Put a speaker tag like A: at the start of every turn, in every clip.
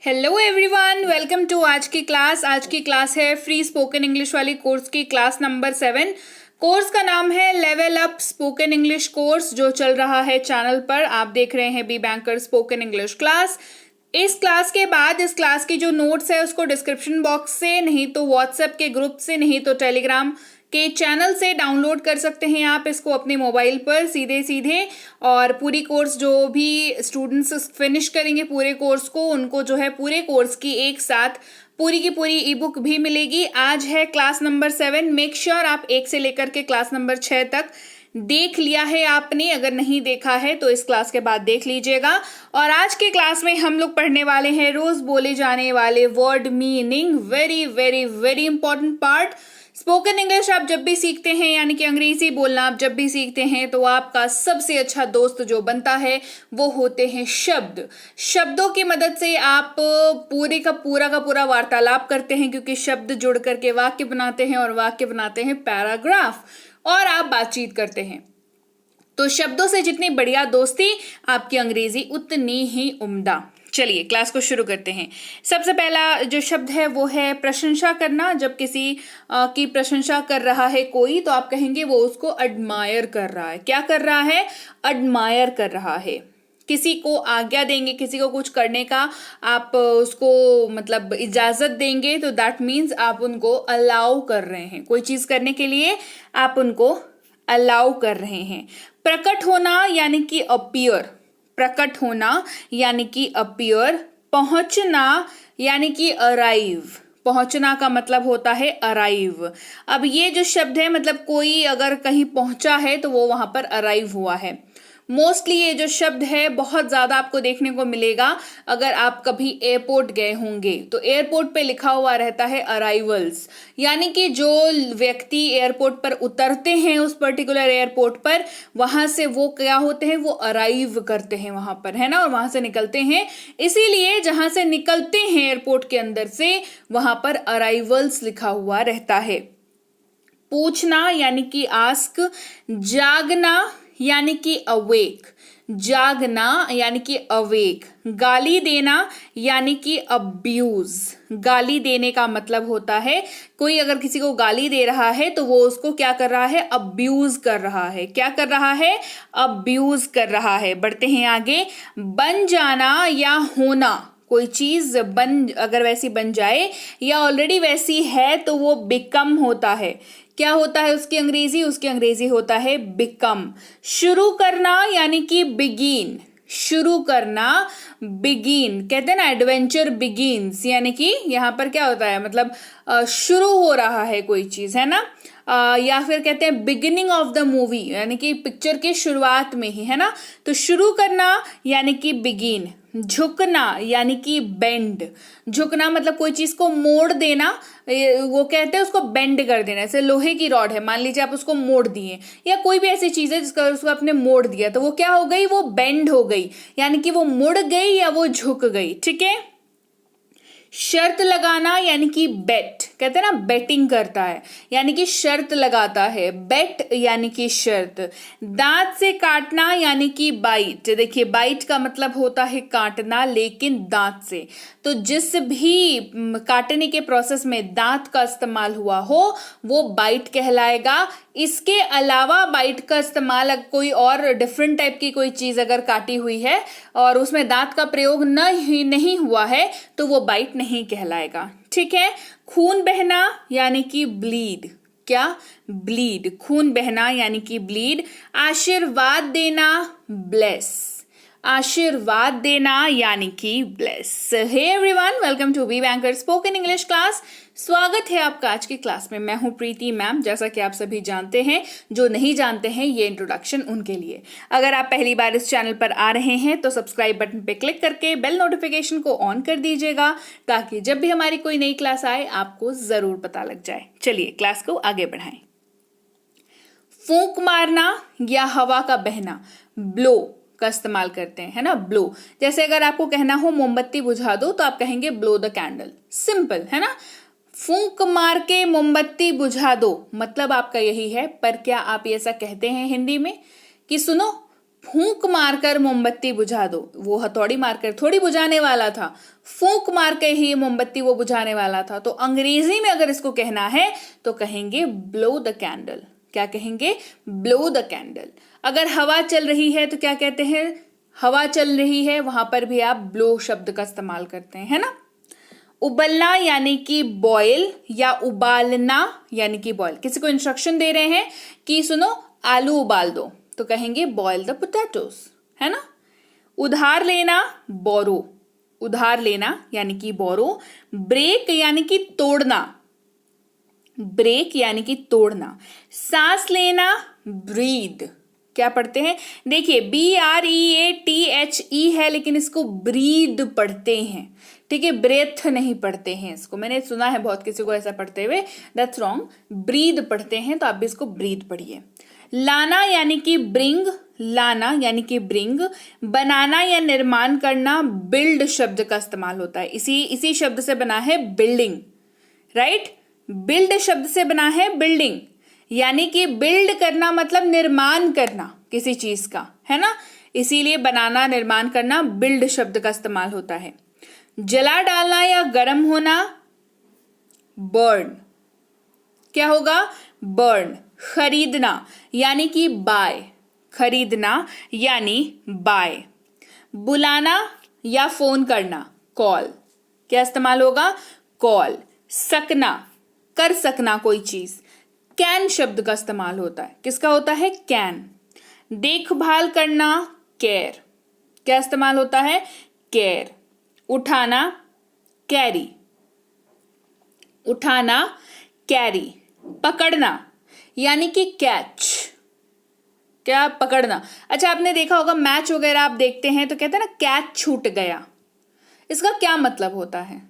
A: Hello everyone, welcome to आज की class. आज की क्लास है फ्री स्पोकन इंग्लिश वाली कोर्स की क्लास नंबर 7। कोर्स का नाम है level up spoken English course, जो चल रहा है चैनल पर। आप देख रहे हैं B banker spoken English class. इस क्लास के बाद इस क्लास की जो नोट्स है उसको डिस्क्रिप्शन बॉक्स से, नहीं तो व्हाट्सएप के ग्रुप से, नहीं तो टेलीग्राम के चैनल से डाउनलोड कर सकते हैं आप इसको अपने मोबाइल पर सीधे सीधे। और पूरी कोर्स जो भी स्टूडेंट्स फिनिश करेंगे पूरे कोर्स को, उनको जो है पूरे कोर्स की एक साथ पूरी की पूरी ई बुक भी मिलेगी। आज है क्लास नंबर 7। मेक श्योर आप 1 से लेकर के क्लास नंबर 6 तक देख लिया है आपने। अगर नहीं देखा है तो इस क्लास के बाद देख लीजिएगा। और आज के क्लास में हम लोग पढ़ने वाले हैं रोज बोले जाने वाले word meaning. Very very very important part. Spoken English आप जब भी सीखते हैं, यानी कि अंग्रेजी बोलना आप जब भी सीखते हैं, तो आपका सबसे अच्छा दोस्त जो बनता है वो होते हैं शब्द। शब्दों की मदद से आप पूरे का पूरा वार्तालाप करते हैं, क्योंकि शब्द जुड़ करके वाक्य बनाते हैं और वाक्य बनाते हैं पैराग्राफ, और आप बातचीत करते हैं। तो शब्दों से जितनी बढ़िया दोस्ती, आपकी अंग्रेजी उतनी ही उम्दा। चलिए क्लास को शुरू करते हैं। सबसे पहला जो शब्द है वो है प्रशंसा करना। जब किसी की प्रशंसा कर रहा है कोई, तो आप कहेंगे वो उसको एडमायर कर रहा है। क्या कर रहा है? एडमायर कर रहा है। किसी को आज्ञा देंगे, किसी को कुछ करने का आप उसको मतलब इजाजत देंगे, तो दैट मीन्स आप उनको अलाउ कर रहे हैं। कोई चीज करने के लिए आप उनको अलाउ कर रहे हैं। प्रकट होना यानी कि अपीयर। प्रकट होना यानी कि अपीयर। पहुंचना यानी कि अराइव। पहुंचना का मतलब होता है अराइव। अब ये जो शब्द है, मतलब कोई अगर कहीं पहुंचा है तो वो वहां पर अराइव हुआ है। मोस्टली ये जो शब्द है बहुत ज्यादा आपको देखने को मिलेगा अगर आप कभी एयरपोर्ट गए होंगे, तो एयरपोर्ट पे लिखा हुआ रहता है अराइवल्स, यानी कि जो व्यक्ति एयरपोर्ट पर उतरते हैं उस पर्टिकुलर एयरपोर्ट पर, वहां से वो क्या होते हैं, वो अराइव करते हैं वहां पर, है ना, और वहां से निकलते हैं। इसीलिए जहां से निकलते हैं एयरपोर्ट के अंदर से, वहां पर अराइवल्स लिखा हुआ रहता है। पूछना यानी कि आस्क। जागना यानी कि अवेक। जागना यानी कि अवेक। गाली देना यानी कि अब्यूज। गाली देने का मतलब होता है कोई अगर किसी को गाली दे रहा है तो वो उसको क्या कर रहा है, अब्यूज कर रहा है। क्या कर रहा है? अब्यूज कर रहा है। बढ़ते हैं आगे। बन जाना या होना। कोई चीज अगर वैसी बन जाए या ऑलरेडी वैसी है तो वो बिकम होता है। क्या होता है उसकी अंग्रेजी? उसकी अंग्रेजी होता है बिकम। शुरू करना यानी कि बिगिन। शुरू करना, बिगिन कहते हैं ना, एडवेंचर बिगिन्स, यानी कि यहाँ पर क्या होता है, मतलब शुरू हो रहा है कोई चीज, है ना। या फिर कहते हैं बिगिनिंग ऑफ द मूवी, यानी कि पिक्चर के शुरुआत में ही, है ना। तो शुरू करना यानी कि बिगिन। झुकना यानी कि बेंड। झुकना मतलब कोई चीज को मोड़ देना, वो कहते हैं उसको बेंड कर देना। जैसे लोहे की रॉड है, मान लीजिए आप उसको मोड़ दिए, या कोई भी ऐसी चीज है जिसका उसको आपने मोड़ दिया, तो वो क्या हो गई, वो बेंड हो गई, यानी कि वो मुड़ गई या वो झुक गई। ठीक है। शर्त लगाना यानी कि बेट। कहते हैं ना बेटिंग करता है, यानी कि शर्त लगाता है। बेट यानी कि शर्त। दांत से काटना यानी कि बाइट। देखिए बाइट का मतलब होता है काटना, लेकिन दांत से। तो जिस भी काटने के प्रोसेस में दांत का इस्तेमाल हुआ हो वो बाइट कहलाएगा। इसके अलावा बाइट का इस्तेमाल कोई और डिफरेंट टाइप की कोई चीज अगर काटी हुई है और उसमें दांत का प्रयोग नहीं हुआ है तो वो बाइट नहीं कहलाएगा। ठीक है। खून बहना यानी कि ब्लीड। क्या? ब्लीड। खून बहना यानी कि ब्लीड। आशीर्वाद देना, ब्लेस। आशीर्वाद देना यानी कि bless. Hey everyone, welcome to B banker spoken English class. स्वागत है आपका आज की क्लास में। मैं हूं प्रीति मैम। जैसा कि आप सभी जानते हैं, जो नहीं जानते हैं ये इंट्रोडक्शन उनके लिए। अगर आप पहली बार इस चैनल पर आ रहे हैं तो सब्सक्राइब बटन पे क्लिक करके बेल नोटिफिकेशन को ऑन कर दीजिएगा, ताकि जब भी हमारी कोई नई क्लास आए आपको जरूर पता लग जाए। चलिए क्लास को आगे बढ़ाएं। फूंक मारना या हवा का बहना, ब्लो का इस्तेमाल करते हैं, है ना, ब्लो। जैसे अगर आपको कहना हो मोमबत्ती बुझा दो तो आप कहेंगे ब्लो द कैंडल। सिंपल, है ना। फूंक मार के मोमबत्ती बुझा दो, मतलब आपका यही है। पर क्या आप ऐसा कहते हैं हिंदी में कि सुनो फूंक मारकर मोमबत्ती बुझा दो। वो हथौड़ी मारकर थोड़ी बुझाने वाला था, फूंक मार के ही मोमबत्ती वो बुझाने वाला था। तो अंग्रेजी में अगर इसको कहना है तो कहेंगे ब्लो द कैंडल। क्या कहेंगे? Blow the candle. अगर हवा चल रही है तो क्या कहते हैं? हवा चल रही है, वहां पर भी आप ब्लो शब्द का इस्तेमाल करते हैं, है ना। उबलना यानी कि बॉयल, या उबालना यानी कि बॉयल। किसी को इंस्ट्रक्शन दे रहे हैं कि सुनो आलू उबाल दो, तो कहेंगे बॉयल द पोटैटोस, है ना। उधार लेना, बोरो। उधार लेना यानी कि बोरो। ब्रेक यानी कि तोड़ना, ब्रेक यानी कि तोड़ना। सांस लेना, ब्रीद। क्या पढ़ते हैं? देखिए BREATHE है, लेकिन इसको ब्रीद पढ़ते हैं, ठीक है, ब्रेथ नहीं पढ़ते हैं इसको। मैंने सुना है बहुत किसी को ऐसा पढ़ते हुए, दैट्स रॉन्ग। ब्रीद पढ़ते हैं, तो आप भी इसको ब्रीद पढ़िए। लाना यानी कि ब्रिंग, लाना यानी कि ब्रिंग। बनाना या निर्माण करना, बिल्ड शब्द का इस्तेमाल होता है। इसी शब्द से बना है बिल्डिंग, राइट। बिल्ड शब्द से बना है बिल्डिंग, यानी कि बिल्ड करना मतलब निर्माण करना किसी चीज का, है ना। इसीलिए बनाना, निर्माण करना, बिल्ड शब्द का इस्तेमाल होता है। जला डालना या गर्म होना, बर्न। क्या होगा? बर्न। खरीदना यानी कि बाय, खरीदना यानी बाय। बुलाना या फोन करना, कॉल। क्या इस्तेमाल होगा? कॉल। सकना, कर सकना कोई चीज, कैन शब्द का इस्तेमाल होता है। किसका होता है? कैन। देखभाल करना, केयर। क्या इस्तेमाल होता है? केयर। उठाना, कैरी। उठाना, कैरी। पकड़ना यानी कि कैच। क्या? पकड़ना। अच्छा, आपने देखा होगा मैच वगैरह आप देखते हैं तो कहते हैं ना कैच छूट गया। इसका क्या मतलब होता है?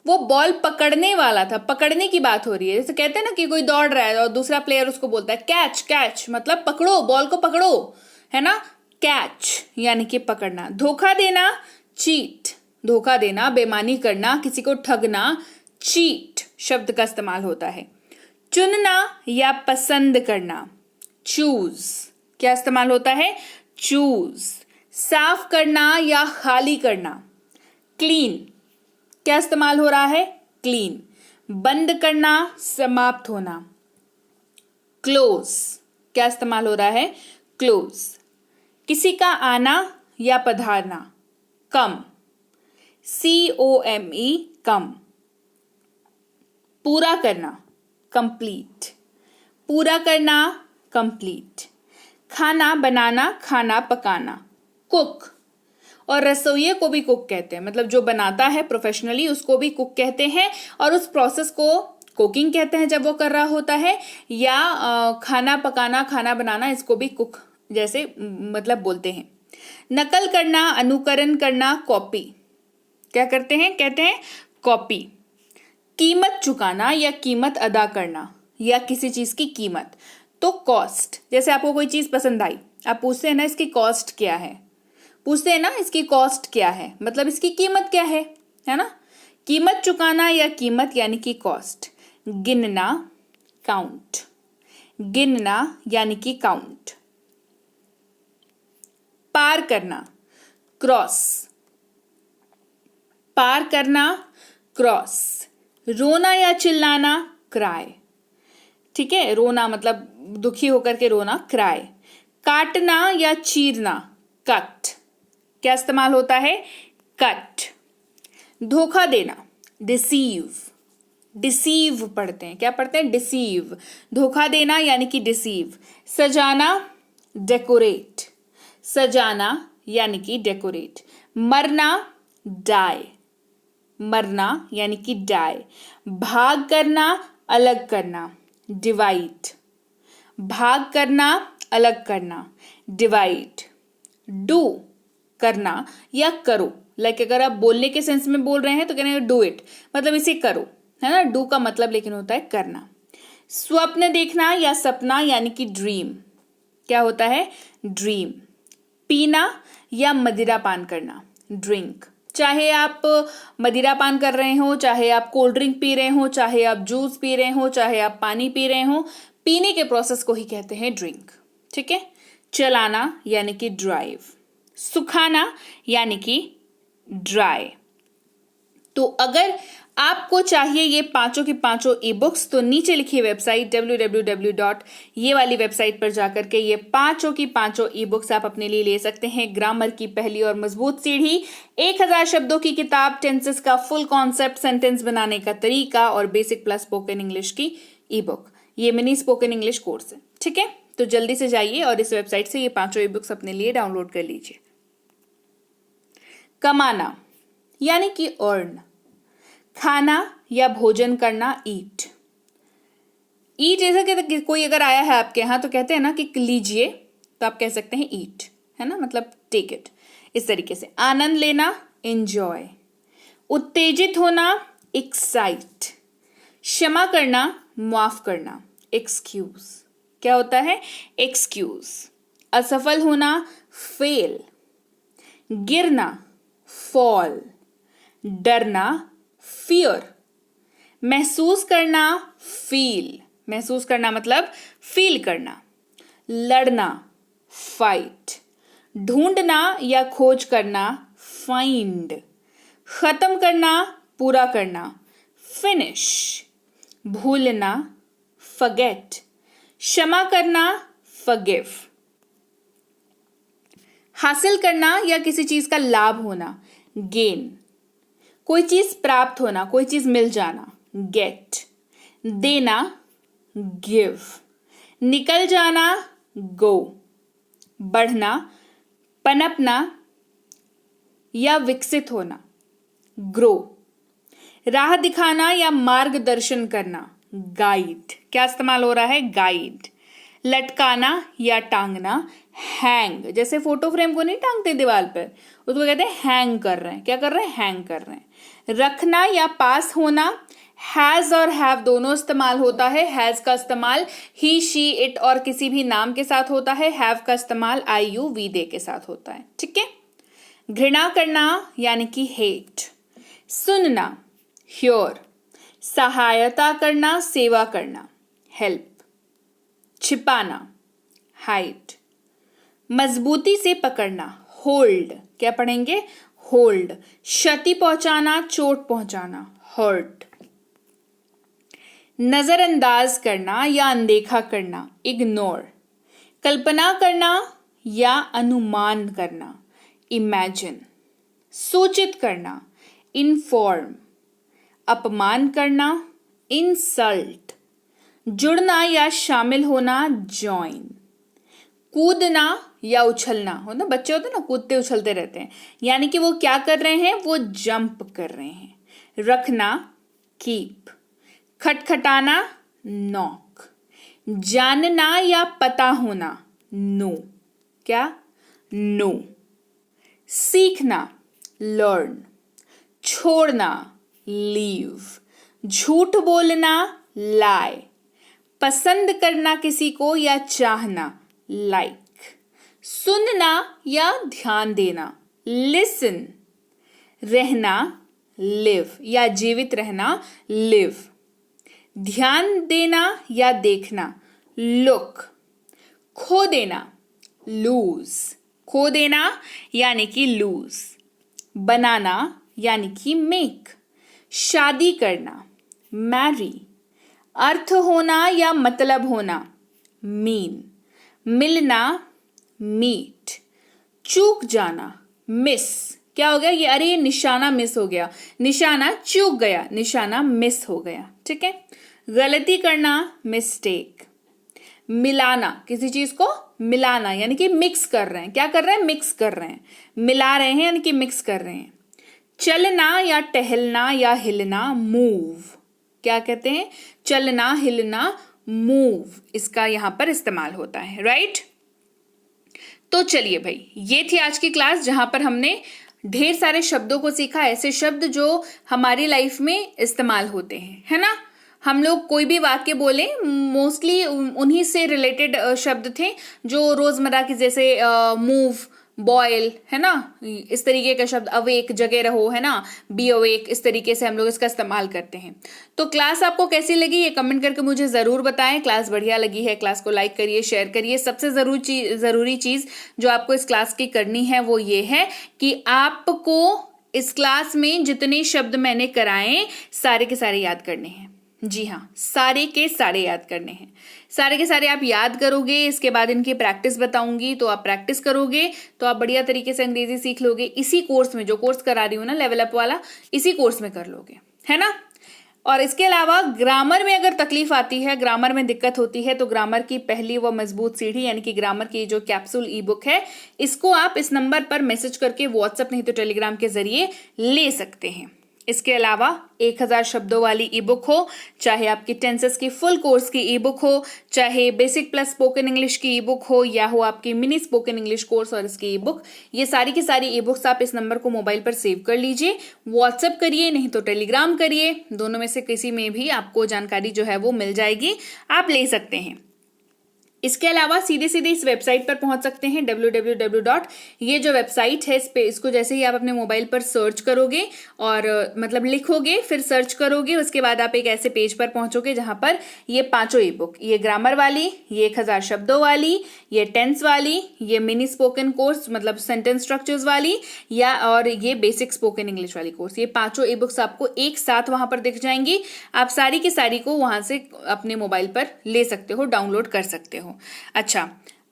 A: वो बॉल पकड़ने वाला था, पकड़ने की बात हो रही है। जैसे कहते हैं ना कि कोई दौड़ रहा है और दूसरा प्लेयर उसको बोलता है कैच कैच, मतलब पकड़ो, बॉल को पकड़ो, है ना। कैच यानी कि पकड़ना। धोखा देना, चीट। धोखा देना, बेईमानी करना, किसी को ठगना, चीट शब्द का इस्तेमाल होता है। चुनना या पसंद करना, चूज। क्या इस्तेमाल होता है? चूज। साफ करना या खाली करना, क्लीन। क्या इस्तेमाल हो रहा है? क्लीन। बंद करना, समाप्त होना, क्लोज। क्या इस्तेमाल हो रहा है? क्लोज। किसी का आना या पधारना, कम। COME, कम। पूरा करना, कंप्लीट। पूरा करना, कंप्लीट। खाना बनाना, खाना पकाना, कुक। और रसोइये को भी कुक कहते हैं, मतलब जो बनाता है प्रोफेशनली उसको भी कुक कहते हैं, और उस प्रोसेस को कुकिंग कहते हैं जब वो कर रहा होता है। या खाना पकाना, खाना बनाना, इसको भी कुक जैसे मतलब बोलते हैं। नकल करना, अनुकरण करना, कॉपी। क्या करते हैं? कहते हैं कॉपी। कीमत चुकाना या कीमत अदा करना, या किसी चीज की कीमत, तो कॉस्ट। जैसे आपको कोई चीज पसंद आई, आप पूछते हैं ना इसकी कॉस्ट क्या है, पूछते हैं ना इसकी कॉस्ट क्या है, मतलब इसकी कीमत क्या है ना। कीमत चुकाना या कीमत यानी कि कॉस्ट। गिनना, काउंट। गिनना यानी कि काउंट। पार करना, क्रॉस। पार करना, क्रॉस। रोना या चिल्लाना, क्राई। ठीक है, रोना मतलब दुखी होकर के रोना, क्राई। काटना या चीरना, कट। क्या इस्तेमाल होता है? कट। धोखा देना, डिसीव। डिसीव पढ़ते हैं, क्या पढ़ते हैं? डिसीव। धोखा देना यानी कि डिसीव। सजाना, डेकोरेट। सजाना यानी कि डेकोरेट। मरना, डाई। मरना यानी कि डाई। भाग करना, अलग करना, डिवाइड। भाग करना, अलग करना, डिवाइड। डू, करना या करो। लाइक अगर आप बोलने के सेंस में बोल रहे हैं तो कहना डू इट, मतलब इसे करो, है ना। डू का मतलब लेकिन होता है करना। स्वप्न देखना या सपना यानी कि ड्रीम। क्या होता है? ड्रीम। पीना या मदिरा पान करना, ड्रिंक। चाहे आप मदिरा पान कर रहे हो, चाहे आप कोल्ड ड्रिंक पी रहे हो, चाहे आप जूस पी रहे हो, चाहे आप पानी पी रहे हो, पीने के प्रोसेस को ही कहते हैं ड्रिंक। ठीक है, चलाना यानी कि ड्राइव, सुखाना यानी कि ड्राई। तो अगर आपको चाहिए ये पांचों की पांचों ई बुक्स तो नीचे लिखिए वेबसाइट www. ये वाली वेबसाइट पर जाकर के ये पांचों की पांचों ई बुक्स आप अपने लिए ले सकते हैं। ग्रामर की पहली और मजबूत सीढ़ी, 1000 शब्दों की किताब, टेंसेस का फुल कॉन्सेप्ट, सेंटेंस बनाने का तरीका और बेसिक प्लस स्पोकन इंग्लिश की ई बुक। ये मिनी स्पोकन इंग्लिश कोर्स है, ठीक है। तो जल्दी से जाइए और इस वेबसाइट से ये पांचों ई बुक्स अपने लिए डाउनलोड कर लीजिए। कमाना यानी कि अर्न, खाना या भोजन करना ईट। ईट जैसा कि कोई अगर आया है आपके यहां तो कहते हैं ना कि लीजिए, तो आप कह सकते हैं ईट, है ना, मतलब टेक इट, इस तरीके से। आनंद लेना एंजॉय, उत्तेजित होना एक्साइट, क्षमा करना माफ करना एक्सक्यूज। क्या होता है? एक्सक्यूज। असफल होना फेल, गिरना फॉल, डरना फियर, महसूस करना फील, महसूस करना मतलब फील करना, लड़ना फाइट, ढूंढना या खोज करना फाइंड, खत्म करना पूरा करना फिनिश, भूलना फॉरगेट, क्षमा करना फॉरगिव, हासिल करना या किसी चीज का लाभ होना गेन, कोई चीज प्राप्त होना, कोई चीज मिल जाना गेट, देना गिव, निकल जाना गो, बढ़ना पनपना या विकसित होना ग्रो, राह दिखाना या मार्गदर्शन करना गाइड। क्या इस्तेमाल हो रहा है? गाइड। लटकाना या टांगना हैंग, जैसे फोटो फ्रेम को नहीं टांगते दीवार पर, उसको कहते हैं हैंग कर रहे हैं। क्या कर रहे हैं? हैंग कर रहे हैं। रखना या पास होना, हैज और हैव दोनों इस्तेमाल होता है। हैज का इस्तेमाल ही शी इट और किसी भी नाम के साथ होता है। हैव का इस्तेमाल आई यू वी दे के साथ होता है, ठीक है। घृणा करना यानी कि हेट, सुनना हियर, सहायता करना सेवा करना हेल्प, छिपाना हाइड, मजबूती से पकड़ना होल्ड। क्या पढ़ेंगे? होल्ड। क्षति पहुंचाना चोट पहुंचाना हर्ट, नजरअंदाज करना या अनदेखा करना इग्नोर, कल्पना करना या अनुमान करना इमेजिन, सूचित करना इन्फॉर्म, अपमान करना इंसल्ट, जुड़ना या शामिल होना ज्वाइन, कूदना या उछलना, हो ना, बच्चे होते हैं ना कूदते उछलते रहते हैं, यानी कि वो क्या कर रहे हैं? वो जंप कर रहे हैं। रखना कीप, खटखटाना नॉक, जानना या पता होना नो। क्या? नो। सीखना लर्न, छोड़ना लीव, झूठ बोलना लाई, पसंद करना किसी को या चाहना लाइक, सुनना या ध्यान देना लिसन, रहना लिव या जीवित रहना लिव, ध्यान देना या देखना लुक, खो देना लूज, खो देना यानी कि लूज, बनाना यानी कि मेक, शादी करना मैरी, अर्थ होना या मतलब होना मीन, मिलना मीट, चूक जाना मिस। क्या हो गया ये? अरे ये निशाना मिस हो गया, निशाना चूक गया, निशाना मिस हो गया, ठीक है। गलती करना मिस्टेक, मिलाना किसी चीज को मिलाना यानी कि मिक्स कर रहे हैं। क्या कर रहे हैं? मिक्स कर रहे हैं, मिला रहे हैं यानी कि मिक्स कर रहे हैं। चलना या टहलना या हिलना मूव। क्या कहते हैं? चलना हिलना मूव, इसका यहां पर इस्तेमाल होता है, राइट। तो चलिए भाई, ये थी आज की क्लास जहां पर हमने ढेर सारे शब्दों को सीखा, ऐसे शब्द जो हमारी लाइफ में इस्तेमाल होते हैं, है ना। हम लोग कोई भी वाक्य बोले मोस्टली उन्हीं से रिलेटेड शब्द थे जो रोजमर्रा की, जैसे मूव बॉयल, है ना, इस तरीके का शब्द, अवेक, जगे रहो, है ना, बी अवेक, इस तरीके से हम लोग इसका इस्तेमाल करते हैं। तो क्लास आपको कैसी लगी ये कमेंट करके मुझे ज़रूर बताएं। क्लास बढ़िया लगी है, क्लास को लाइक करिए, शेयर करिए। सबसे ज़रूरी चीज़ जो आपको इस क्लास की करनी है वो ये है कि आपको इस क्लास में जितने शब्द मैंने कराए सारे के सारे याद करने हैं। जी हाँ, सारे के सारे याद करने हैं। सारे के सारे आप याद करोगे, इसके बाद इनकी प्रैक्टिस बताऊंगी, तो आप प्रैक्टिस करोगे तो आप बढ़िया तरीके से अंग्रेजी सीख लोगे। इसी कोर्स में, जो कोर्स करा रही हूँ ना लेवल अप वाला, इसी कोर्स में कर लोगे, है ना। और इसके अलावा ग्रामर में अगर तकलीफ आती है, ग्रामर में दिक्कत होती है, तो ग्रामर की पहली व मजबूत सीढ़ी यानी कि ग्रामर की जो कैप्सूल ई बुक है, इसको आप इस नंबर पर मैसेज करके व्हाट्सएप नहीं तो टेलीग्राम के जरिए ले सकते हैं। इसके अलावा 1000 शब्दों वाली ई बुक हो, चाहे आपकी टेंसेस की फुल कोर्स की ई बुक हो, चाहे बेसिक प्लस स्पोकन इंग्लिश की ई बुक हो, या हो आपकी मिनी स्पोकन इंग्लिश कोर्स और इसकी ई बुक, ये सारी की सारी ई बुक्स आप इस नंबर को मोबाइल पर सेव कर लीजिए। व्हाट्सएप करिए नहीं तो टेलीग्राम करिए, दोनों में से किसी में भी आपको जानकारी जो है वो मिल जाएगी, आप ले सकते हैं। इसके अलावा सीधे सीधे इस वेबसाइट पर पहुंच सकते हैं www. ये जो वेबसाइट है, इस पे इसको जैसे ही आप अपने मोबाइल पर सर्च करोगे और मतलब लिखोगे, फिर सर्च करोगे, उसके बाद आप एक ऐसे पेज पर पहुंचोगे जहां पर ये पांचों ई बुक, ये ग्रामर वाली, ये 1000 शब्दों वाली, ये टेंस वाली, ये मिनी स्पोकन कोर्स मतलब सेंटेंस स्ट्रक्चर्स वाली, या और ये बेसिक स्पोकन इंग्लिश वाली कोर्स, ये पांचों ई बुक्स आपको एक साथ वहां पर दिख जाएंगी। आप सारी की सारी को वहां से अपने मोबाइल पर ले सकते हो, डाउनलोड कर सकते हो। अच्छा,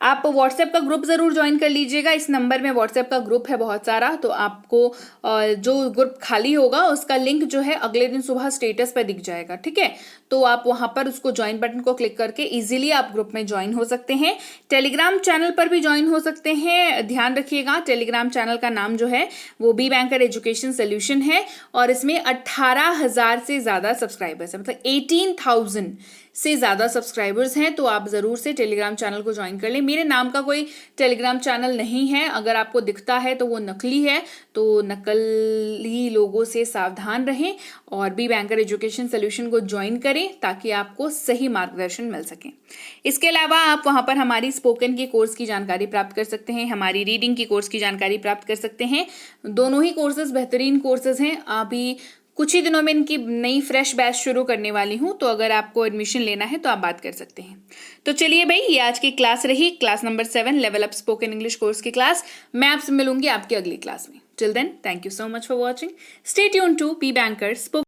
A: आप व्हाट्सएप का ग्रुप जरूर ज्वाइन कर लीजिएगा। इस नंबर में व्हाट्सएप का ग्रुप है बहुत सारा, तो आपको जो ग्रुप खाली होगा उसका लिंक जो है अगले दिन सुबह स्टेटस पर दिख जाएगा, ठीक है। तो आप वहां पर उसको ज्वाइन बटन को क्लिक करके इजीली आप ग्रुप में ज्वाइन हो सकते हैं। टेलीग्राम चैनल पर भी ज्वाइन हो सकते हैं। ध्यान रखिएगा, टेलीग्राम चैनल का नाम जो है वो बी बैंकर एजुकेशन सोल्यूशन है, और इसमें 18,000 से ज्यादा सब्सक्राइबर्स है, मतलब 18,000 से ज्यादा सब्सक्राइबर्स हैं। तो आप जरूर से टेलीग्राम चैनल को ज्वाइन कर लें। मेरे नाम का कोई टेलीग्राम चैनल नहीं है, अगर आपको दिखता है तो वो नकली है, तो नकली लोगों से सावधान रहें और बी बैंकर एजुकेशन सोल्यूशन को ज्वाइन करें ताकि आपको सही मार्गदर्शन मिल सके। इसके अलावा आप वहां पर हमारी स्पोकन की कोर्स की जानकारी प्राप्त कर सकते हैं, हमारी रीडिंग की कोर्स की जानकारी प्राप्त कर सकते हैं। दोनों ही कोर्सेज बेहतरीन कोर्सेज हैं। अभी कुछ ही दिनों में इनकी नई फ्रेश बैच शुरू करने वाली हूं, तो अगर आपको एडमिशन लेना है तो आप बात कर सकते हैं। तो चलिए भाई, ये आज की क्लास रही, class number 7 level up spoken English course की क्लास। मैं आपसे मिलूंगी आपकी अगली क्लास में। Till then, thank you so much for watching. Stay tuned to B banker spoken.